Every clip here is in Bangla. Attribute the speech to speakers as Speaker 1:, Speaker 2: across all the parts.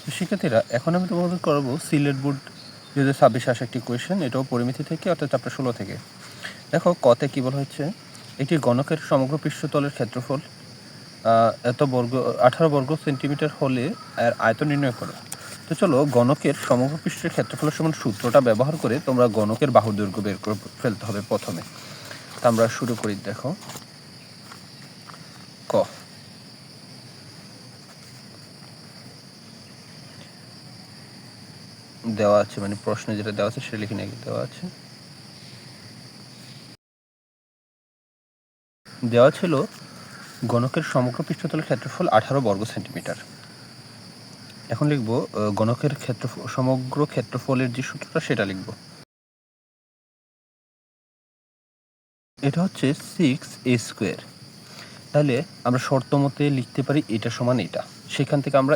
Speaker 1: তো শিক্ষার্থীরা এখন আমি তোমাদের করবো সিলেট বোর্ড 2026 আসা একটি কোয়েশ্চেন, এটাও পরিমিতি থেকে অর্থাৎ চ্যাপ্টার 16 থেকে। দেখো কতে কী বলা হচ্ছে, একটি গণকের সমগ্র পৃষ্ঠতলের ক্ষেত্রফল এত বর্গ 18 বর্গ সেন্টিমিটার হলে এর আয়তন নির্ণয় করো। তো চলো গণকের সমগ্র পৃষ্ঠের ক্ষেত্রফলের সমান সূত্রটা ব্যবহার করে তোমরা গণকের বাহু দৈর্ঘ্য বের করে ফেলতে হবে প্রথমে। তা আমরা শুরু করি। দেখো ক দেওয়া আছে, মানে প্রশ্নে যেটা দেওয়া আছে সেটা লিখে নিয়ে দেওয়া আছে। দেওয়া ছিল গণকের সমগ্র পৃষ্ঠতলের ক্ষেত্রফল 18 বর্গ সেন্টিমিটার। এখন লিখব গণকের সমগ্র ক্ষেত্রফলের যে সূত্রটা সেটা লিখব। এটা হচ্ছে 6a²। তাহলে আমরা শর্ত মতে লিখতে পারি এটা সমান এটা, সেখান থেকে আমরা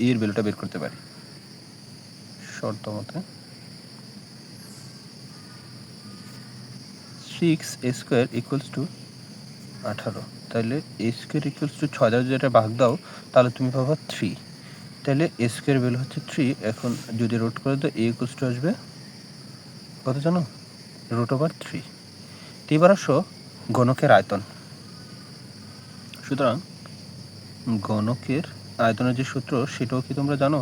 Speaker 1: এর ভ্যালুটা বের করতে পারি। শর্ত মতে 6a² = 18। তাহলে a² = 6 দ্বারা যেটা ভাগ দাও তাহলে তুমি পাবা 3। তাহলে a² ভ্যালু হচ্ছে 3। এখন যদি রুট করে দাও a = আসবে কত জানো, √3। তো এবার আসো গণকের আয়তন। সুতরাং গণকের আয়তনের যে সূত্র সেটাও কি তোমরা জানো?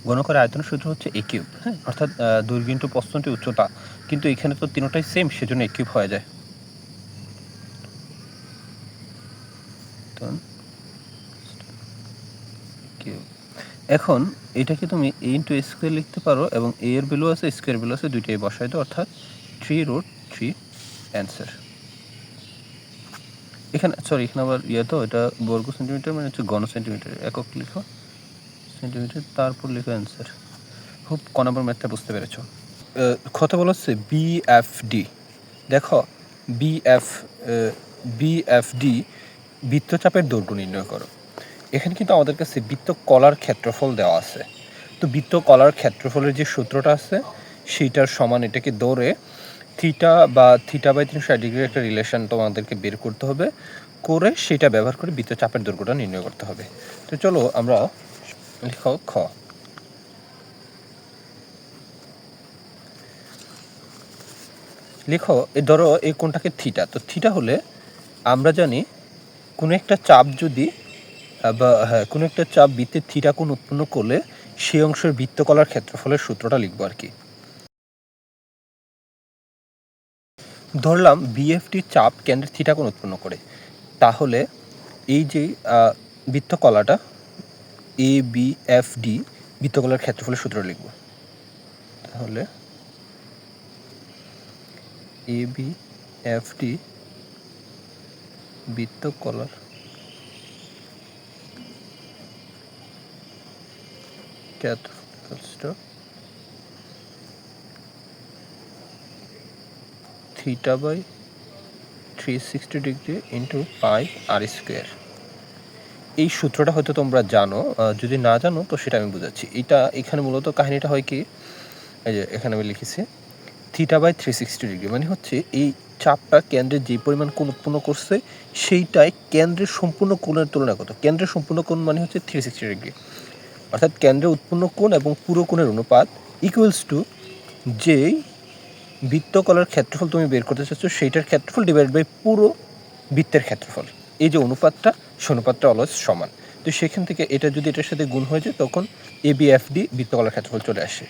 Speaker 1: গণকের আয়তনের সূত্র হচ্ছে a³, হ্যাঁ, অর্থাৎ দৈর্ঘ্য ইন্টু প্রস্থ ইন্টু উচ্চতা, কিন্তু এখানে তো তিনটাই সেম, সেজন্য a³ হয়ে যায়। এখন এটাকে তুমি a × a² লিখতে পারো, এবং a এর ভ্যালু আছে, স্কোয়ার ভ্যালু আছে, দুইটাই বসাই দাও, অর্থাৎ 3√3 অ্যান্সার। এখানে এখানে আবার তো এটা বর্গ সেন্টিমিটার, মানে হচ্ছে ঘন সেন্টিমিটার, একক লিখো সেন্টিমিটার, তারপর লিখো অ্যান্সার। খুব ক নম্বর ম্যাথটা বুঝতে পেরেছো। কথা বলা হচ্ছে BFD। দেখো BFD বৃত্তচাপের দৈর্ঘ্য নির্ণয় করো। এখানে কিন্তু আমাদের কাছে বৃত্তকলার ক্ষেত্রফল দেওয়া আছে। তো বৃত্তকলার ক্ষেত্রফলের যে সূত্রটা আছে সেইটার সমান এটাকে ধরে থিটা বা θ/360° একটা রিলেশন তোমাদেরকে বের করতে হবে, করে সেটা ব্যবহার করে বৃত্তচাপের দৈর্ঘ্যটা নির্ণয় করতে হবে। তো চলো আমরা লিখো খ। লিখো ধরো এই কোণটাকে থিটা, তো থিটা হলে আমরা জানি কোনো একটা চাপ যদি কোনো একটা চাপ বৃত্তের থিটা কোণ উৎপন্ন করলে সেই অংশের বৃত্তকলার ক্ষেত্রফলের সূত্রটা লিখবো আর কি। ধরলাম বিএফটি চাপ কেন্দ্রের থিটা কোণ উৎপন্ন করে, তাহলে এই যে বৃত্তকলাটা ABFD বৃত্তকলার ক্ষেত্রফলের সূত্র লিখব। তাহলে ABFD বৃত্তকলার ক্ষেত্রফল θ/360° × πr²। এই সূত্রটা হয়তো তোমরা জানো, যদি না জানো তো সেটা আমি বোঝাচ্ছি। এটা এখানে মূলত কাহিনীটা হয় কি, এই যে এখানে আমি লিখেছি θ/360°, মানে হচ্ছে এই চাপটা কেন্দ্রের যে পরিমাণ কোণ উৎপন্ন করছে সেইটাই কেন্দ্রের সম্পূর্ণ কোণের তুলনা কত। কেন্দ্রের সম্পূর্ণ কোণ মানে হচ্ছে 360°, অর্থাৎ কেন্দ্রের উৎপন্ন কোণ এবং পুরো কোণের অনুপাত ইকুয়ালস টু যেই বৃত্তকলার ক্ষেত্রফল তুমি বের করতে চাচ্ছ সেইটার ক্ষেত্রফল ডিভাইড বাই পুরো বৃত্তের ক্ষেত্রফল। এই যে অনুপাতটা, সে অনুপাতটা অলওয়েজ সমান। তো সেখান থেকে এটা যদি এটার সাথে গুণ হয়ে যায় তখন ABFD বৃত্তকলার ক্ষেত্রফল চলে আসে।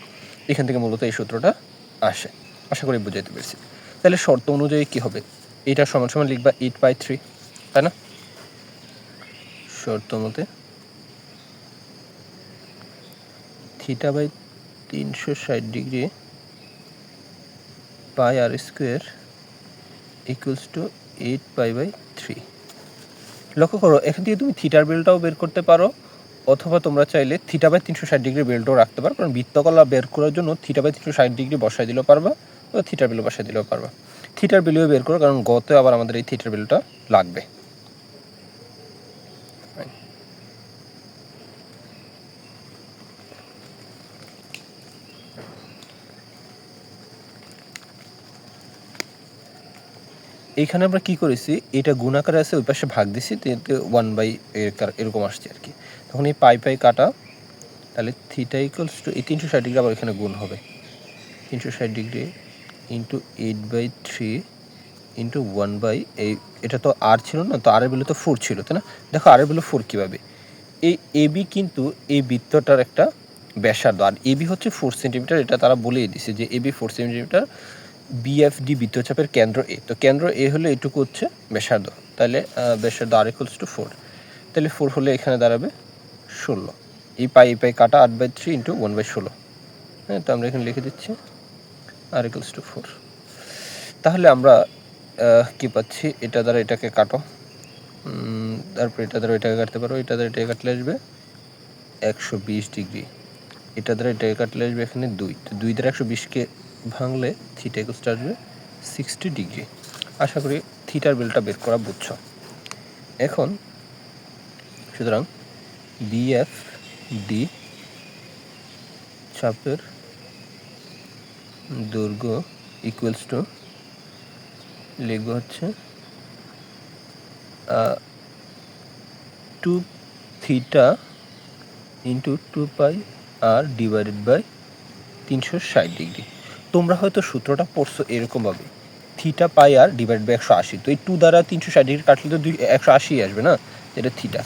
Speaker 1: এখান থেকে মূলত এই সূত্রটা আসে। আশা করি বুঝাইতে পেরেছি। তাহলে শর্ত অনুযায়ী কী হবে, এটা সমান সমান লিখবা 8/3, তাই না? শর্ত মতে θ/360° πr² ইকুয়ালস টু 8π/3। লক্ষ্য করো এখান থেকে তুমি থিটার বেলটাও বের করতে পারো, অথবা তোমরা চাইলে θ/360° বেলটাও রাখতে পারো, কারণ বৃত্তকলা বের করার জন্য θ/360° বসাই দিলেও পারবা, বা থিটার বেলও বসাই দিলেও পারবা। থিটার বেলও বের করো, কারণ গতে আবার আমাদের এই থিটার বেলটা লাগবে। এইখানে আমরা কি করেছি, এটা গুণাকারে আছে, ওই পাশে ভাগ দিছি, 1/, এরকম আসছে আর কি। তখন এই পাই কাটা তাহলে থিটা ইকুয়ালস টু এই 360 ডিগ্রি আবার এখানে গুণ হবে, 360 ডিগ্রি ইন্টু 8/3 ইন্টু 1 এই, এটা তো আর ছিল না, তো আর এর ভ্যালু তো 4 ছিল, তাই না? দেখো আর এর ভ্যালু 4 কীভাবে, এই এবি কিন্তু এই বৃত্তটার একটা ব্যাসার্ধ, আর এবি হচ্ছে 4 সেন্টিমিটার, এটা তারা বলেই দিছে যে এবি 4 সেন্টিমিটার, বিএফডি বৃত্তচাপের কেন্দ্র এ, তো কেন্দ্র এ হলে এটুকু হচ্ছে ব্যাসার্ধ, তাহলে ব্যাসার্ধ আর ইকুয়ালস টু 4, তাহলে 4 হলে এখানে দাঁড়াবে 16, এই পাই কাটা 8/3 ইন্টু 1/16, হ্যাঁ, তো আমরা এখানে লিখে দিচ্ছি আর ইকুয়ালস টু 4। তাহলে আমরা কী পাচ্ছি, এটা দ্বারা এটাকে কাটো, তারপর এটা দ্বারা এটাকে কাটতে পারো, এটা দ্বারা এটাকে কাটলে আসবে 120 ডিগ্রি, এটা দ্বারা এটাকে কাটলে আসবে এখানে 2, তো 2 দ্বারা 120কে ভাঙলে থিটা ইকুয়ালস টু আসবে 60 ডিগ্রি। আশা করি থিটার বেলটা বের করা বুঝছো। এখন সুতরাং বিএফ ডি চাপের দৈর্ঘ্য ইকুয়ালস টু লিখব হচ্ছে 2 theta into 2 pi R divided by 360 degree. তোমরা হয়তো সূত্রটা পড়ছো এরকমভাবে, theta pi R divide by 180, তো এই 2 দ্বারা 360 ডিগ্রি কাটলে তো 180 আসবে না, এটা থিটা।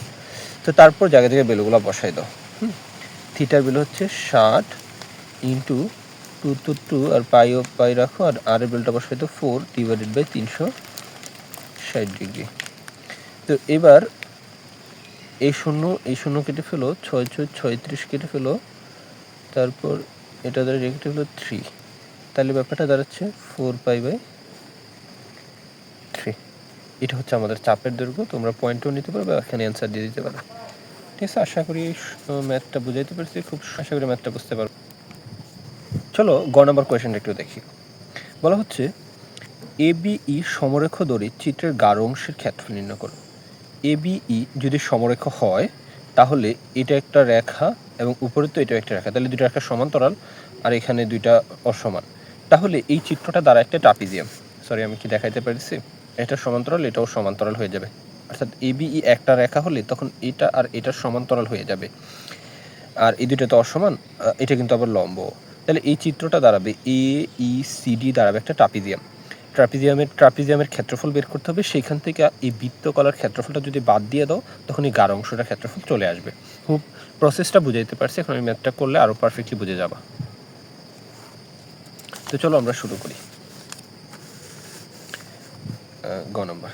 Speaker 1: তো তারপর জায়গায় জায়গায় বেলুগুলো বসাই দাও। থিটার বেলু হচ্ছে 60 ইন্টু 2 তো 2 আর পাই রাখো, আর আর এর বেলটা বসাই দাও 4 ডিভাইডেড বাই 360 ডিগ্রি। তো এবার এই শূন্য কেটে ফেলো, 6 36 কেটে ফেলো, তারপর এটা দ্বারা কেটে ফেলো 3, তাহলে ব্যাপারটা দাঁড়াচ্ছে 4π/3। এটা হচ্ছে আমাদের চাপের দৈর্ঘ্য। তোমরা পয়েন্টও নিতে পারো বা এখানে অ্যান্সার দিয়ে দিতে পারো। ঠিক আছে, আশা করি ম্যাথটা বুঝাইতে পারছি, খুব আশা করি ম্যাথটা বুঝতে পারো। চলো গ নম্বর কোয়েশনটা একটু দেখি। বলা হচ্ছে এবিই সমরেখ দড়ির চিত্রের গাঢ় অংশের ক্ষেত্রফল নির্ণয় করো। এবিই যদি সমরেখ হয় তাহলে এটা একটা রেখা এবং উপরে তো এটা একটা রেখা, তাহলে দুটো রেখা সমান্তরাল আর এখানে দুইটা অসমান, তাহলে এই চিত্রটা দ্বারা একটা ট্রাপিজিয়াম, সরি আমি কি দেখাইতে পারছি, এটা সমান্তরাল এটাও সমান্তরাল হয়ে যাবে, অর্থাৎ এবিই একটা রেখা হলে তখন এটা আর এটা সমান্তরাল হয়ে যাবে, আর এই দুটো তো অসমান, এটা কিন্তু আবার লম্ব, তাহলে এই চিত্রটা দাঁড়াবে AECD দাঁড়াবে একটা ট্রাপিজিয়াম। ট্রাপিজিয়ামের ক্ষেত্রফল বের করতে হবে, সেইখান থেকে এই বৃত্তকলার ক্ষেত্রফলটা যদি বাদ দিয়ে দাও তখন এই গাঢ় অংশটার ক্ষেত্রফল চলে আসবে। খুব প্রসেসটা বুঝাইতে পারছি, এখন আমি ম্যাথটা করলে আরও পারফেক্টলি বুঝে যাবা। তো চলো আমরা শুরু করি। গ নম্বর,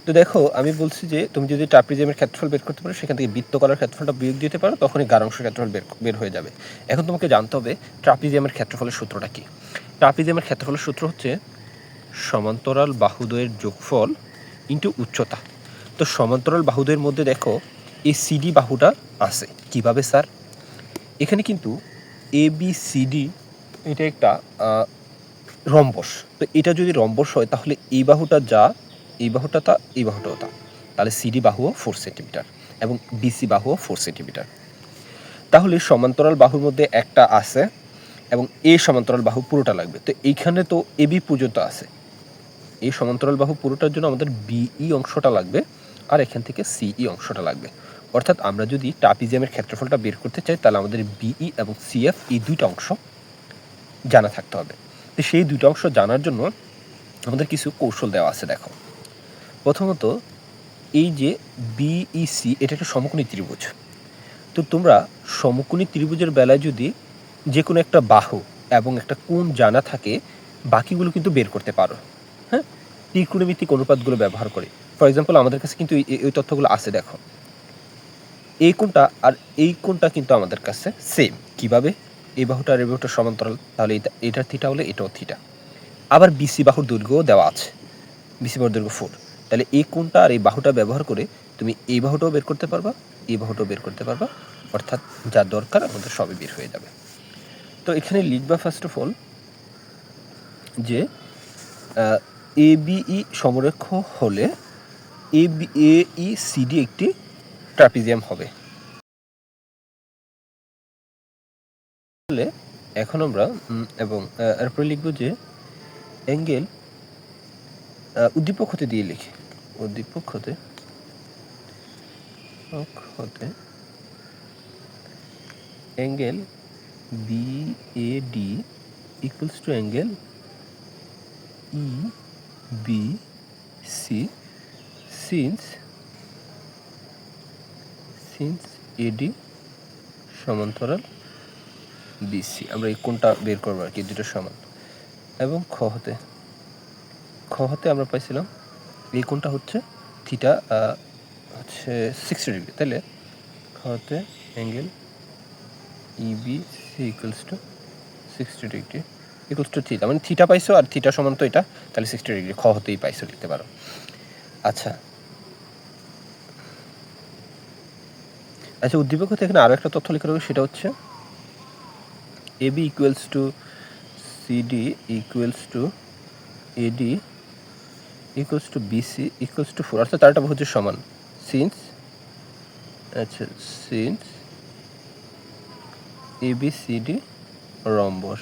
Speaker 1: তো দেখো আমি বলছি যে তুমি যদি ট্রাপিজিয়ামের ক্ষেত্রফল বের করতে পারো, সেখান থেকে বৃত্তকলার ক্ষেত্রফলটা বিয়োগ দিতে পারো, তখনই গাঢ় অংশের ক্ষেত্রফল বের হয়ে যাবে। এখন তোমাকে জানতে হবে ট্রাপিজিয়ামের ক্ষেত্রফলের সূত্রটা কি। ট্রাপিজিয়ামের ক্ষেত্রফলের সূত্র হচ্ছে সমান্তরাল বাহুদ্বয়ের যোগফল ইন্টু উচ্চতা। তো সমান্তরাল বাহুদ্বয়ের মধ্যে দেখো এই সিডি বাহুটা আছে, কিভাবে স্যার, এখানে কিন্তু ABCD এটা একটা রম্বস, তো এটা যদি রম্বস হয় তাহলে এই বাহুটা যা, এই বাহুটা তা, এই বাহুটাও তা, তাহলে সিডি বাহুও 4 সেন্টিমিটার এবং বিসি বাহুও 4 সেন্টিমিটার। তাহলে সমান্তরাল বাহুর মধ্যে একটা আছে এবং এই সমান্তরাল বাহু পুরোটা লাগবে, তো এইখানে তো এবি পর্যন্ত আছে, এই সমান্তরাল বাহু পুরোটার জন্য আমাদের বিই অংশটা লাগবে আর এখান থেকে সিই অংশটা লাগবে। অর্থাৎ আমরা যদি ট্রাপিজিয়ামের ক্ষেত্রফলটা বের করতে চাই তাহলে আমাদের বিই এবং সিএফ এই দুইটা অংশ জানা থাকতে হবে। তো সেই দুইটা অংশ জানার জন্য আমাদের কিছু কৌশল দেওয়া আছে। দেখো, প্রথমত এই যে বিইসি এটা একটা সমকোণী ত্রিভুজ, তো তোমরা সমকোণী ত্রিভুজের বেলায় যদি যে কোনো একটা বাহু এবং একটা কোণ জানা থাকে, বাকিগুলো কিন্তু বের করতে পারো। হ্যাঁ, ত্রিকোণমিতিক অনুপাতগুলো ব্যবহার করে। ফর এক্সাম্পল আমাদের কাছে কিন্তু এই তথ্যগুলো আছে। দেখো, এই কোণটা আর এই কোণটা কিন্তু আমাদের কাছে সেম। কিভাবে, এই বাহুটা আর এই বাহুটা সমান্তরাল, তাহলে এটার থিটা হলে এটাও থিটা। আবার বিসি বাহুর দৈর্ঘ্যও দেওয়া আছে, বিসি বাহুর দৈর্ঘ্য 4, তাহলে এই কোণটা আর এই বাহুটা ব্যবহার করে তুমি এই বাহুটাও বের করতে পারবা, এই বাহুটাও বের করতে পারবা, অর্থাৎ যা দরকার আমাদের সবই বের হয়ে যাবে। তো এখানে লিখবা ফার্স্ট অফ অল যে এবিই সমরেখ হলে AECD একটি ট্রাপিজিয়াম হবে। এখন আমরা এবং এরপরে লিখব যে অ্যাঙ্গেল উদ্দীপক হতে দিয়ে লিখি, উদ্দীপক হতে angle B A D equals to angle E B C since A D সমান্তরাল বিসি। আমরা এই কোণটা বের করবো আর কি, দুটো সমান। এবং খ হতে আমরা পাইছিলাম এই কোণটা হচ্ছে থিটা হচ্ছে 60 ডিগ্রি। তাহলে খ হতে angle E B C equals to 60 degree equals to theta, মানে থিটা পাইছো আর থিটা সমান তো এটা, তাহলে 60 ডিগ্রি খ হতেই পাইছো লিখতে পারো। আচ্ছা উদ্দীপক হতে এখানে আরও একটা তথ্য লিখে রাখবো, সেটা হচ্ছে AB equals to CD equals to AD equals to BC equals to 4, অর্থাৎ তারটা হচ্ছে সমান সিন্স এবিসিডি রম্বস।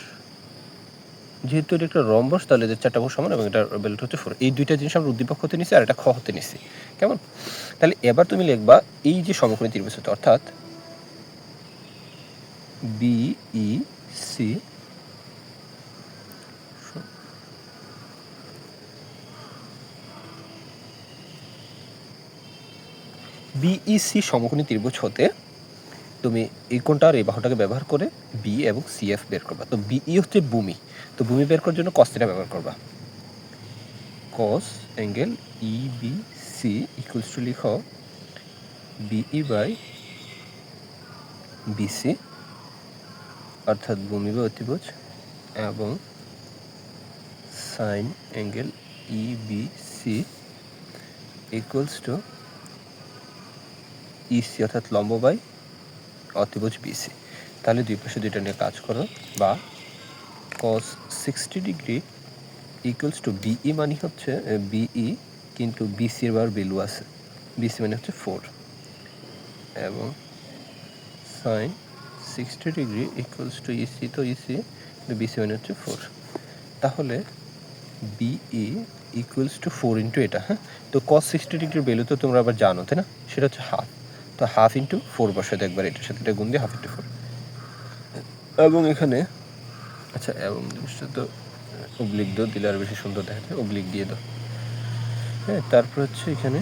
Speaker 1: যেহেতু এটা একটা রম্বস, তাহলে এদের চারটা বহু সমান এবং এটার ভ্যালুটা হচ্ছে 4। এই দুইটা জিনিস আমরা উদ্দীপক হতে নিছি আর এটা খ হতে নিছি, কেমন? তাহলে এবার তুমি লিখবা এই যে সমকোণী ত্রিভুজ হতে, অর্থাৎ বিইসি সমকোণী ত্রিভুজ হতে তুমি এই কোণটা আর এই বাহুটাকে ব্যবহার করে বি এবং সিএফ বের করবা। তো বিই হচ্ছে ভূমি, তো ভূমি বের করার জন্য কস থিটা ব্যবহার করবা। Cos angle E B C equals to লিখো বিই বাই বিসি, অর্থাৎ ভূমি বা অতিভুজ, এবং sine angle E B C equals to E C, অর্থাৎ লম্ব বাই অতিভুজ বিসি। তাহলে দুই পাশে দুইটা নিয়ে কাজ করো, বা cos 60 degree equals to BE মানে হচ্ছে বিই, কিন্তু বিসির বার ভ্যালু আছে, বিসি মানে হচ্ছে 4, এবং sine 60 degree equals to EC, তো ইসি কিন্তু বিসি মানে হচ্ছে 4। তাহলে বিই ইকুয়ালস টু 4 ইন্টু এটা, হ্যাঁ। তো cos 60 ডিগ্রির ভ্যালু তো তোমরা আবার জানো, তাই না? সেটা হচ্ছে হাফ, তো হাফ ইন্টু 4 বসাতে একবার এটার সাথে এটা গুণ দিয়ে হাফ ইন্টু 4। এবং এখানে আচ্ছা, এবং জিনিসটা তো অবলিক দাও, দিলে আর বেশি সুন্দর দেখা যায়, অবলিক দিয়ে দাও, হ্যাঁ। তারপর হচ্ছে এখানে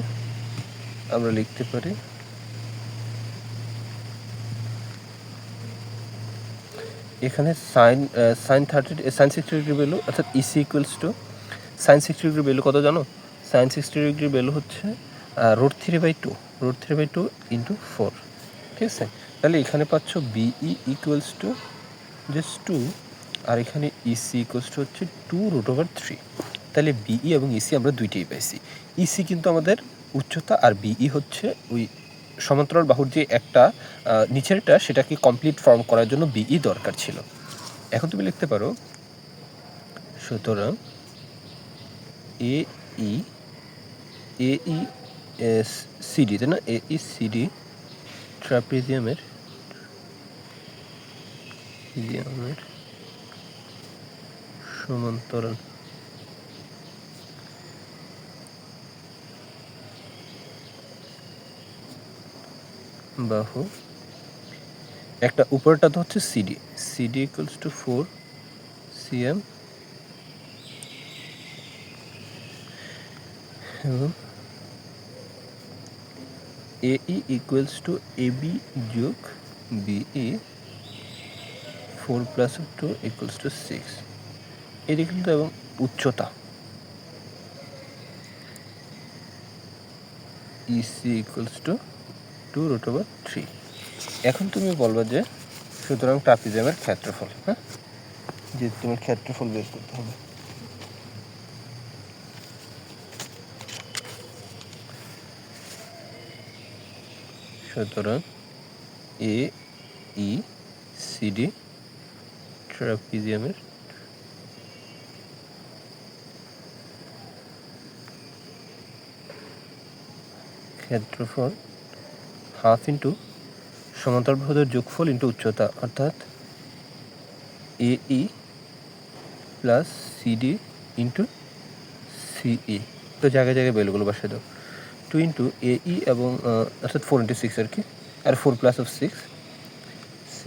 Speaker 1: আমরা লিখতে পারি এখানে সাইন 60 ডিগ্রি ভ্যালু, অর্থাৎ EC equals to sine 60 degree value কত জানো? সাইন 60 ডিগ্রি ভ্যালু হচ্ছে √3/2 ইন্টু 4, ঠিক আছে? তাহলে এখানে পাচ্ছ বিই ইকুয়ালস টু জাস্ট 2, আর এখানে ইসি ইকুয়ালস টু হচ্ছে 2√3। তাহলে বিই এবং ইসি আমরা দুইটাই পাইছি। ইসি কিন্তু আমাদের উচ্চতা, আর বিই হচ্ছে ওই সমান্তরাল বাহুর যে একটা নিচেরটা, সেটাকে কমপ্লিট ফর্ম করার জন্য বিই দরকার ছিল। এখন তুমি লিখতে পারো, সুতরাং এই সিডি, তাই না? এই সিডি ট্রাপিজিয়ামের সমান্তরাল বাহু, একটা উপরটা তো হচ্ছে সিডি ইকুয়ালস টু 4 cm, এবং এই ইকুয়ালস টু এবি যোগ বিই 4 + 2 ইকুয়ালস টু 6, এটি কিন্তু, এবং উচ্চতা ইসি ইকুয়ালস টু 2√3। এখন তুমি বলবা যে সুতরাং ট্রাপিজিয়ামের ক্ষেত্রফল, হ্যাঁ, যে তোমার ক্ষেত্রফল বের করতে হবে। সুতরাং AECD ট্রাপিজিয়ামের ক্ষেত্রফল হাফ ইন্টু সমান্তরাল বাহুদের যোগফল ইন্টু উচ্চতা, অর্থাৎ AE plus CD into CE। তো জায়গায় জায়গায় ভ্যালুগুলো বসিয়ে দাও। 2 ইন্টু AE এবং অর্থাৎ 4 ইন্টু 6 আর কি, আর 4 + 6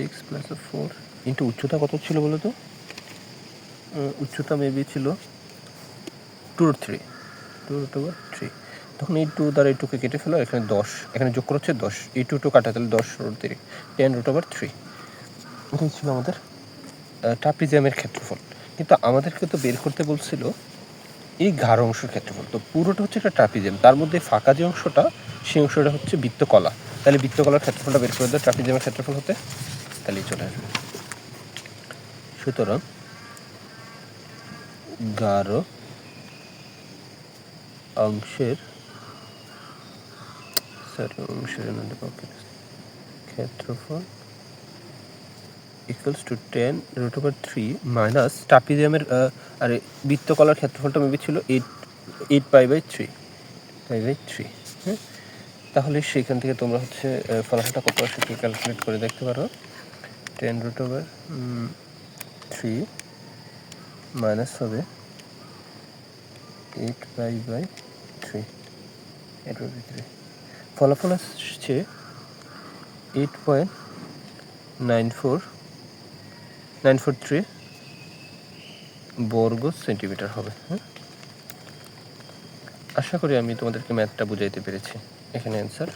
Speaker 1: 6 প্লাস 4 ইন্টু উচ্চতা কত ছিল বলো তো? উচ্চতা মেবি ছিল 2√3 2√3। তখন এই 2 দ্বারা এই 2কে কেটে ফেলো, এখানে 10, এখানে যোগ করা হচ্ছে 10, এই 2 কাটা, তাহলে 10√3 10√3। এটাই ছিল আমাদের ট্রাপিজিয়ামের ক্ষেত্রফল। কিন্তু আমাদেরকে তো বের করতে বলছিল এই গাঢ় অংশের ক্ষেত্রফল। তো পুরোটা হচ্ছে একটা ট্রাপিজিয়াম, তার মধ্যে ফাঁকা যে অংশটা, সেই অংশটা হচ্ছে বৃত্তকলা। তাহলে বৃত্তকলার ক্ষেত্রফলটা বের করে দেয় ট্রাপিজিয়ামের ক্ষেত্রফল হতে, তাহলেই চলে আসবে। সুতরাং গাঢ় অংশের ক্ষেত্রফল ইকুয়ালস টু 10√3 মাইনাস ট্রাপিজিয়ামের আরে বৃত্তকলার ক্ষেত্রফলটা মেবি ছিল 8 পাই/3। হ্যাঁ, তাহলে সেখান থেকে তোমরা হচ্ছে ফলাফলটা কত আসে একটু ক্যালকুলেট করে দেখতে পারো। 10√3 মাইনাস হবে 8 পাই/3। ফলাফল আসছে 8.943 বর্গ সেন্টিমিটার হবে। হ্যাঁ, আশা করি আমি তোমাদেরকে ম্যাথটা বুঝাইতে পেরেছি। এখানে অ্যান্সার।